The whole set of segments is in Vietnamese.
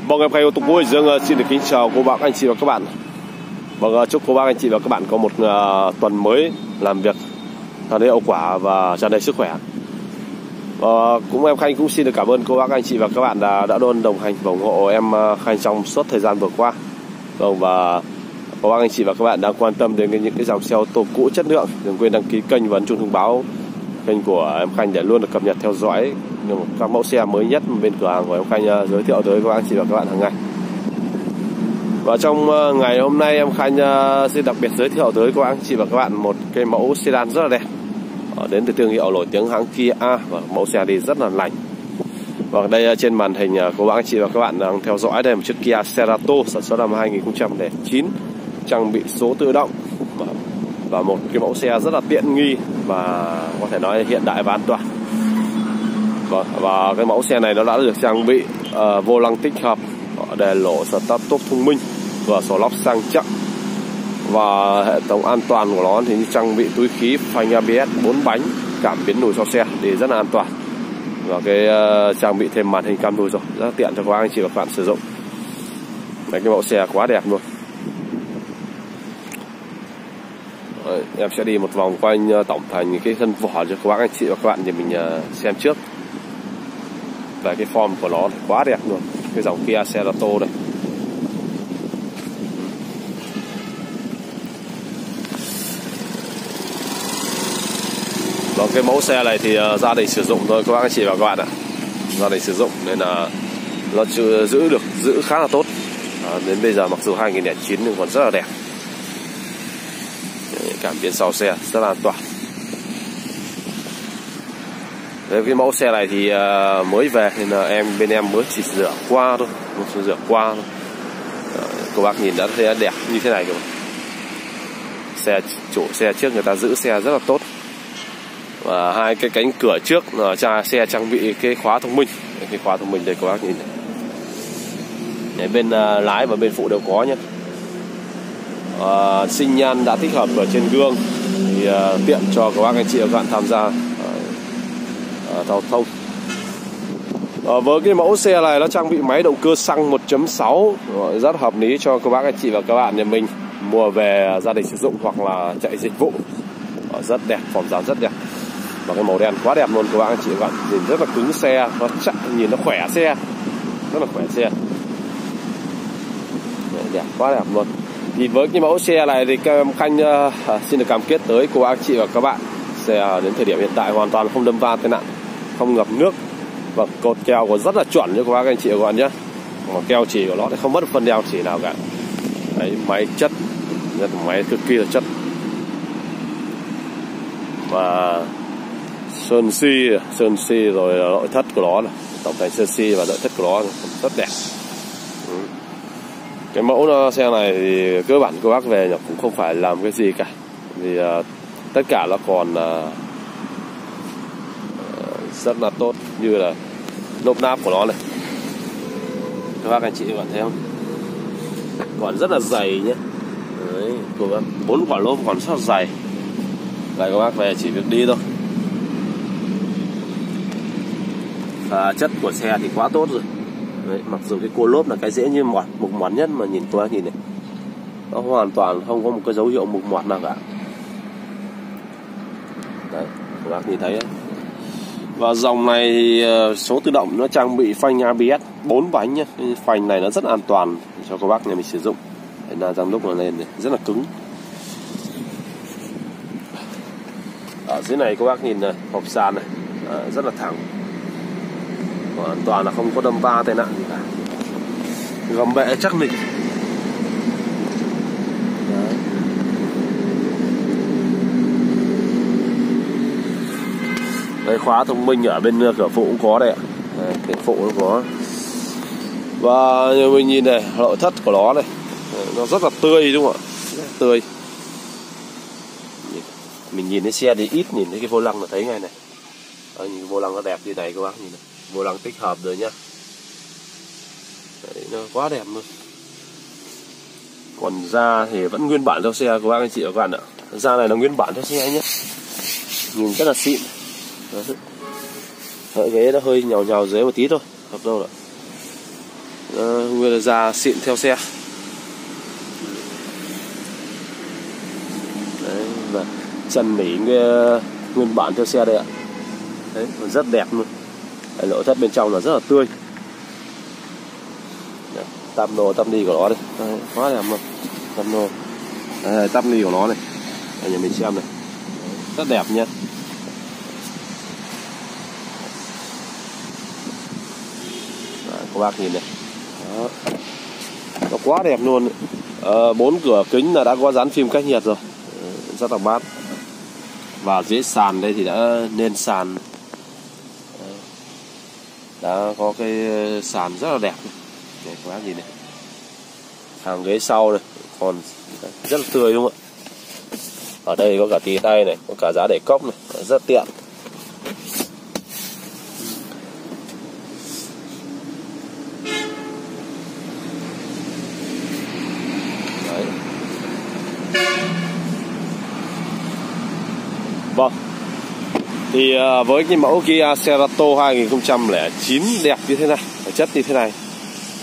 Vâng, em Khanh ô tô cũ Hải Dương xin được kính chào cô bác anh chị và các bạn. Vâng, chúc cô bác anh chị và các bạn có một tuần mới làm việc tràn đầy hậu quả và tràn đầy sức khỏe. Cũng em Khanh cũng xin được cảm ơn cô bác anh chị và các bạn đã luôn đồng hành và ủng hộ em Khanh trong suốt thời gian vừa qua. Vâng, và cô bác anh chị và các bạn đang quan tâm đến những cái dòng xe ô tô cũ chất lượng, đừng quên đăng ký kênh và ấn chuông thông báo kênh của em Khanh để luôn được cập nhật theo dõi các mẫu xe mới nhất bên cửa hàng của em Khanh giới thiệu tới các anh chị và các bạn hàng ngày. Và trong ngày hôm nay em Khanh xin đặc biệt giới thiệu tới các anh chị và các bạn một cái mẫu sedan rất là đẹp đến từ thương hiệu nổi tiếng hãng Kia, và mẫu xe đi rất là lành. Và đây trên màn hình của các anh chị và các bạn đang theo dõi đây một chiếc Kia Cerato sản xuất năm 2009, trang bị số tự động và một cái mẫu xe rất là tiện nghi và có thể nói hiện đại và an toàn. Và cái mẫu xe này nó đã được trang bị vô lăng tích hợp, đèn lỗ start top thông minh và sổ lóc sang trọng, và hệ thống an toàn của nó thì trang bị túi khí, phanh ABS 4 bánh, cảm biến lùi sau xe thì rất là an toàn, và cái trang bị thêm màn hình cam lùi rồi, rất tiện cho các anh chị và các bạn sử dụng. Đấy, cái mẫu xe quá đẹp luôn. Đấy, em sẽ đi một vòng quanh tổng thành cái thân vỏ cho các anh chị và các bạn để mình xem trước. Về cái form của nó thì quá đẹp luôn, cái dòng Kia Cerato này. Và cái mẫu xe này thì gia đình sử dụng thôi các bác anh chị và các bạn ạ. Gia đình sử dụng nên là nó giữ khá là tốt. Đến bây giờ mặc dù 2009 nhưng còn rất là đẹp. Cảm biến sau xe rất là an toàn. Đấy, cái mẫu xe này thì mới về nên là bên em mới chỉ rửa qua thôi, các bác nhìn đã thấy đẹp như thế này rồi. Chủ xe trước người ta giữ xe rất là tốt, và hai cái cánh cửa trước xe trang bị cái khóa thông minh. Cái khóa thông minh đây các bác nhìn này. Đấy, bên lái và bên phụ đều có nhé. Sinh nhan đã tích hợp ở trên gương thì tiện cho các bác anh chị và các bạn tham gia giao thông. Với cái mẫu xe này nó trang bị máy động cơ xăng 1.6 rất hợp lý cho các bác anh chị và các bạn nhà mình mua về gia đình sử dụng hoặc là chạy dịch vụ. Rất đẹp, form dáng rất đẹp. Và cái màu đen quá đẹp luôn các bác anh chị và các bạn, nhìn rất là cứng xe, nó chắc nhìn nó khỏe xe, rất là khỏe xe. Đẹp, quá đẹp luôn. Thì với cái mẫu xe này thì em Khanh xin được cam kết tới cô bác chị và các bạn, xe đến thời điểm hiện tại hoàn toàn không đâm va tai nạn, không ngập nước, và cột keo còn rất là chuẩn cho các bác anh chị và các bạn nhé. Mà keo chỉ của nó thì không mất phân đeo chỉ nào cả. Đấy, máy chất, máy cực kỳ là chất, và sơn si rồi nội thất của nó này, tổng thành sơn si và nội thất của nó rất đẹp. Cái mẫu xe này thì cơ bản cô bác về cũng không phải làm cái gì cả, vì tất cả nó còn rất là tốt, như là lốp náp của nó này, các bác anh chị bạn thấy không, còn rất là dày nhé. Đấy, 4 quả lốp còn rất là dày. Đây các bác về chỉ việc đi thôi. Và chất của xe thì quá tốt rồi. Đấy, mặc dù cái cua lốp là cái dễ như mục mọt nhất, mà nhìn qua nhìn này, nó hoàn toàn không có một cái dấu hiệu mục mọt nào cả. Đấy, các bác nhìn thấy đấy. Và dòng này thì số tự động nó trang bị phanh ABS 4 bánh nhé. Cái phanh này nó rất an toàn cho các bác nhà mình sử dụng. Đấy là dòng lúc mà lên này rất là cứng. Ở dưới này các bác nhìn này, hộp sàn này rất là thẳng, hoàn toàn là không có đâm va tai nạn gì cả. Gầm bệ chắc nịch. Đấy, khóa thông minh ở bên cửa phụ cũng có đây ạ. Cửa phụ cũng có. Và như mình nhìn này, nội thất của nó này, nó rất là tươi đúng không ạ? Rất là tươi. Mình nhìn cái xe thì ít nhìn thấy cái vô lăng là thấy ngay này. Đấy, nhìn cái vô lăng nó đẹp như này các bác nhìn này. Vô lăng tích hợp rồi nhá. Đấy, nó quá đẹp luôn. Còn da thì vẫn nguyên bản theo xe của bác anh chị và các bạn ạ. Da này là nguyên bản theo xe nhé. Nhìn rất là xịn. Đấy, ghế nó hơi nhào dưới một tí thôi, hợp đâu rồi. nguyên là da xịn theo xe. Đấy, và chân nỉ nguyên bản theo xe đây ạ. Đấy, rất đẹp luôn. Đấy, nội thất bên trong là rất là tươi. Tăm nô tăm đi của nó đây. Đấy, quá đẹp luôn. Tăm nô. Đây, tăm đi của nó này. Đây, nhà mình xem này. Rất đẹp nha. Đấy, các bác nhìn này. Đó. Nó quá đẹp luôn. 4 cửa kính là đã có dán phim cách nhiệt rồi. Rất là mát. Và dưới sàn đây thì đã nên sàn. Đã có cái sàn rất là đẹp. Đây, các bác nhìn này. Hàng ghế sau này còn rất là tươi đúng không ạ? Ở đây có cả tì tay này, có cả giá để cốc này, rất tiện. Đấy. Vâng. Thì với cái mẫu Kia Cerato 2009 đẹp như thế này, chất như thế này,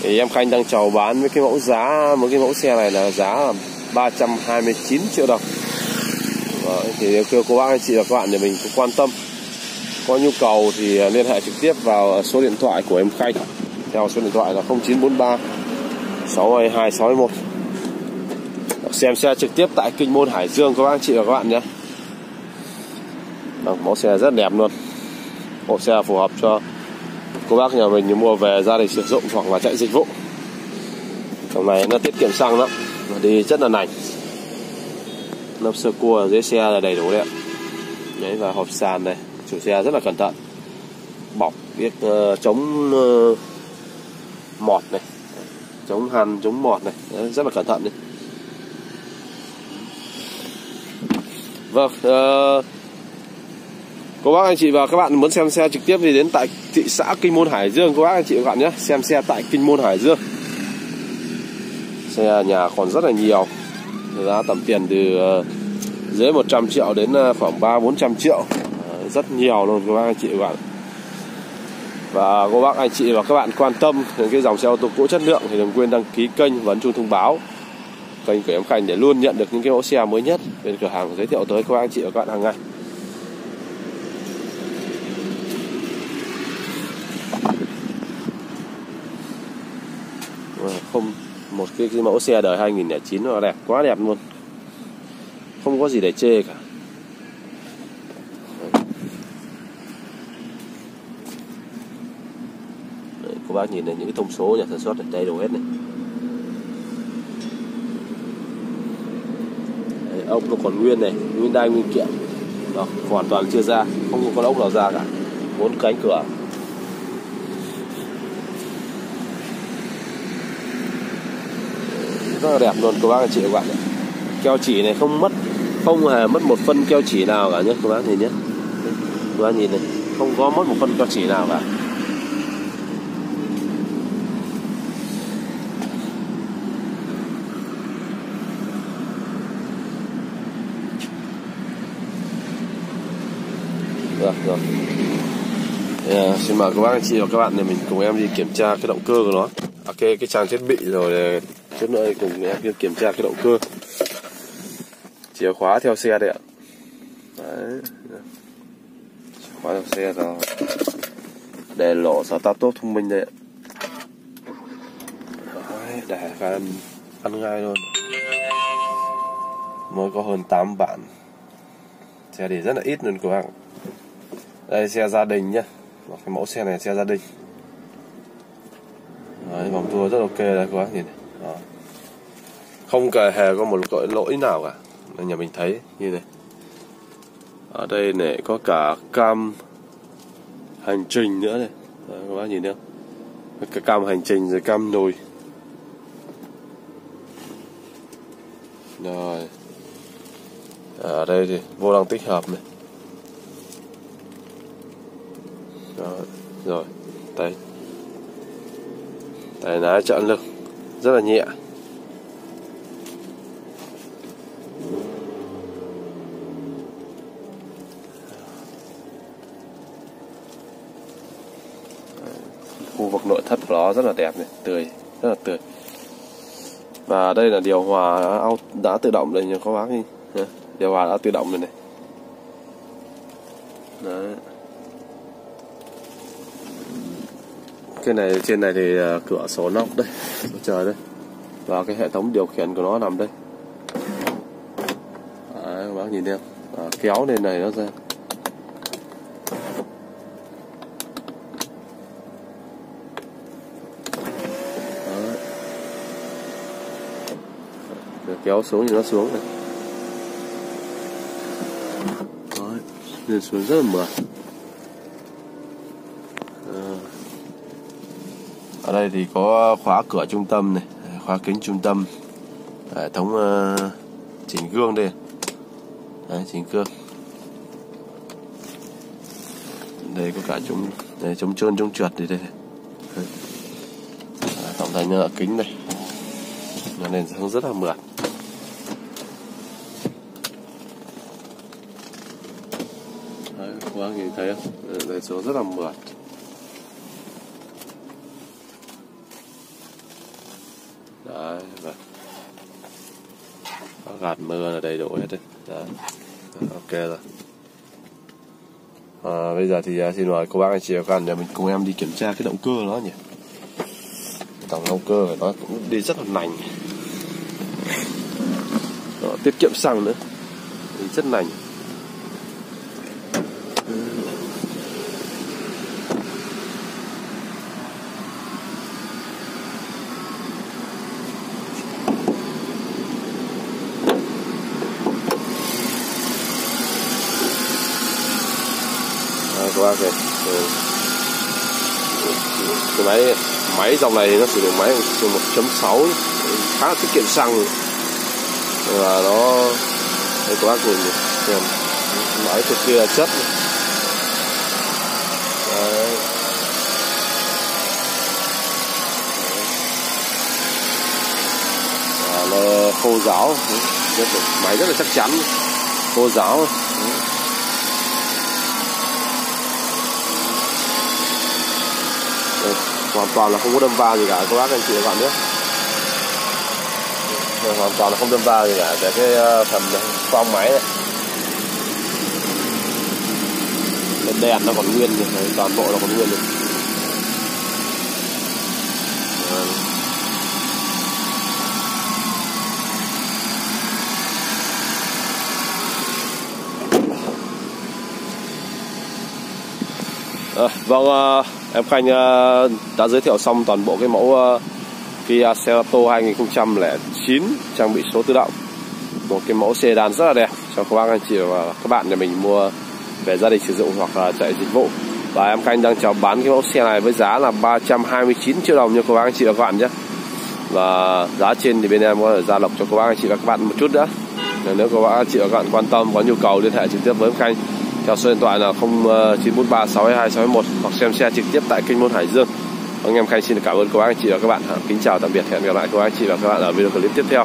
thì em Khanh đang chào bán với cái mẫu giá, một cái mẫu xe này là giá là 329 triệu đồng. Đấy, thì kêu cô bác anh chị và các bạn nhà mình có quan tâm, có nhu cầu thì liên hệ trực tiếp vào số điện thoại của em Khanh theo số điện thoại là 0943 622 621. Xem xe trực tiếp tại Kinh Môn Hải Dương các bác anh chị và các bạn nhé. Mẫu xe rất đẹp luôn. Mẫu xe phù hợp cho cô bác nhà mình mua về gia đình sử dụng hoặc là chạy dịch vụ. Trong này nó tiết kiệm xăng lắm, đi rất là nành. Nắp sơ cua dưới xe là đầy đủ đấy ạ. Đấy, và hộp sàn này, chủ xe rất là cẩn thận. Bọc biết chống mọt này, chống hằn, chống mọt này. Đấy, rất là cẩn thận đấy. Vâng, cô bác anh chị và các bạn muốn xem xe trực tiếp thì đến tại thị xã Kinh Môn Hải Dương cô bác anh chị và các bạn nhé. Xem xe tại Kinh Môn Hải Dương. Xe nhà còn rất là nhiều. Giá tầm tiền từ dưới 100 triệu đến khoảng 300-400 triệu. Rất nhiều luôn cô bác anh chị và các bạn. Và cô bác anh chị và các bạn quan tâm đến cái dòng xe ô tô cũ chất lượng thì đừng quên đăng ký kênh và ấn chuông thông báo kênh của em Khanh để luôn nhận được những cái mẫu xe mới nhất bên cửa hàng giới thiệu tới các bác anh chị và các bạn hàng ngày. Không, một cái mẫu xe đời 2009 nó đẹp, quá đẹp luôn, không có gì để chê cả. Đấy, cô bác nhìn này, những cái thông số nhà sản xuất này, đầy đủ hết này. Đấy, ốc nó còn nguyên này, nguyên đai nguyên kiện. Đó, hoàn toàn chưa ra, không có con ốc nào ra cả. 4 cánh cửa. Rất là đẹp luôn cô bác anh chị và các bạn. Keo chỉ này không hề mất một phân keo chỉ nào cả nhé cô bác nhìn nhé. Cô bác nhìn này, không có mất một phân keo chỉ nào cả. Rồi. Xin mời các bác anh chị và các bạn để mình cùng em đi kiểm tra cái động cơ của nó. Cái trang thiết bị rồi chút nữa cùng em đi kiểm tra cái động cơ. Chìa khóa theo xe đây ạ. Đấy. Chìa khóa theo xe rồi. Để lỗ start tốt thông minh đây ạ. Đấy, để các em ăn ngay luôn. Mới có hơn 8 bản. Xe thì rất là ít luôn các bạn. Đây xe gia đình nhá. Cái mẫu xe này xe gia đình. Đấy, vòng tua rất ok đấy các bác nhìn này. Đó. Không hề có một lỗi nào cả. Nhà mình thấy như này. Ở đây này có cả cam hành trình nữa này. Đó, các bác nhìn thấy không? Cái cam hành trình rồi cam nồi. Rồi. Ở đây thì vô lăng tích hợp này. Đó. Rồi. Tay lái chọn lực rất là nhẹ. Khu vực nội thất của nó rất là đẹp này, tươi. rất là tươi. Và đây là điều hòa đã tự động đây nha các bác. Điều hòa đã tự động đây này. Đấy. Cái này trên này thì cửa sổ nóc đây, sổ trời đây. Và cái hệ thống điều khiển của nó nằm đây. Đấy, các bác nhìn thấy không? Kéo lên này nó ra. Kéo xuống thì nó xuống này. Đấy, lên xuống rất là mượt. Ở đây thì có khóa cửa trung tâm này, khóa kính trung tâm, hệ thống chỉnh gương đây. Đấy, chỉnh gương. Đây có cả chống trơn chống trượt thì đây. Tổng thành là kính đây. Nó lên xuống rất là mượt. Đấy, các bác nhìn thấy không? Đây xuống rất là mượt. Đấy, vâng. Có gạt mưa là đầy đủ hết đấy. Đấy. Ok rồi. Bây giờ thì xin mời cô bác anh chị và các bạn nhà mình cùng em đi kiểm tra cái động cơ nó nhỉ. Tổng động cơ của nó cũng đi rất là nành. Đó, tiết kiệm xăng nữa. Đi rất nành. Các bác này, cái máy dòng này thì nó sử dụng máy 1.6 khá là tiết kiệm xăng và nó đây các bác nhìn xem máy cực kỳ là chất. Đấy. Và nó khô ráo, máy rất là chắc chắn, khô ráo. Hoàn toàn là không có đâm va gì cả các bác anh chị và các bạn nhé. Hoàn toàn là không đâm va gì cả. Để cái phần khoang máy này, cái đèn nó còn nguyên rồi, toàn bộ nó còn nguyên rồi. Vâng, em Khanh đã giới thiệu xong toàn bộ cái mẫu Kia Cerato 2009 trang bị số tự động. Một cái mẫu sedan rất là đẹp cho các bác anh chị và các bạn nhà mình mua về gia đình sử dụng hoặc là chạy dịch vụ. Và em Khanh đang chào bán cái mẫu xe này với giá là 329 triệu đồng nha các bác anh chị và các bạn nhé. Và giá trên thì bên em có gia lộc cho các bác anh chị và các bạn một chút nữa. Nếu các bác anh chị và các bạn quan tâm có nhu cầu liên hệ trực tiếp với em Khanh theo số điện thoại là 0943 622 621 hoặc xem xe trực tiếp tại kênh Môn Hải Dương. Anh em Khanh xin cảm ơn các bác anh chị và các bạn. Kính chào tạm biệt, hẹn gặp lại các bác anh chị và các bạn ở video clip tiếp theo.